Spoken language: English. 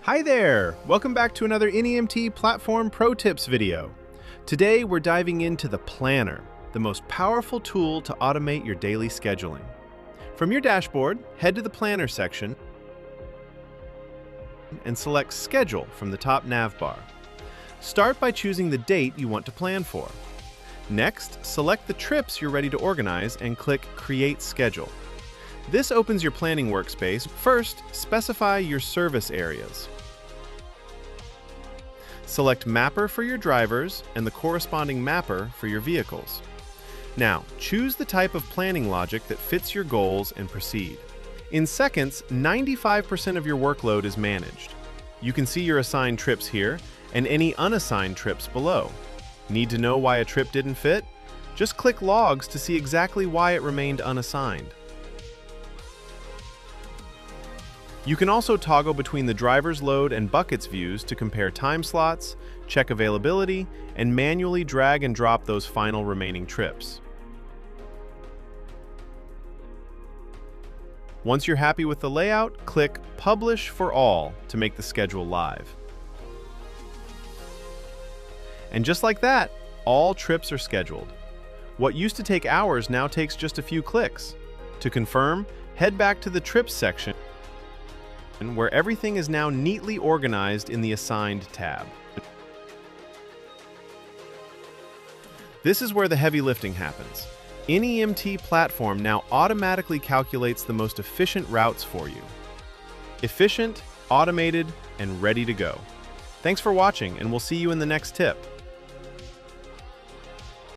Hi there! Welcome back to another NEMT Platform Pro Tips video. Today we're diving into the Planner, the most powerful tool to automate your daily scheduling. From your dashboard, head to the Planner section and select Schedule from the top nav bar. Start by choosing the date you want to plan for. Next, select the trips you're ready to organize and click Create Schedule. This opens your planning workspace. First, specify your service areas. Select Mapper for your drivers and the corresponding mapper for your vehicles. Now, choose the type of planning logic that fits your goals and proceed. In seconds, 95% of your workload is managed. You can see your assigned trips here and any unassigned trips below. Need to know why a trip didn't fit? Just click Logs to see exactly why it remained unassigned. You can also toggle between the driver's load and buckets views to compare time slots, check availability, and manually drag and drop those final remaining trips. Once you're happy with the layout, click Publish for All to make the schedule live. And just like that, all trips are scheduled. What used to take hours now takes just a few clicks. To confirm, head back to the Trips section, where everything is now neatly organized in the Assigned tab. This is where the heavy lifting happens. NEMT Platform now automatically calculates the most efficient routes for you. Efficient, automated, and ready to go. Thanks for watching, and we'll see you in the next tip.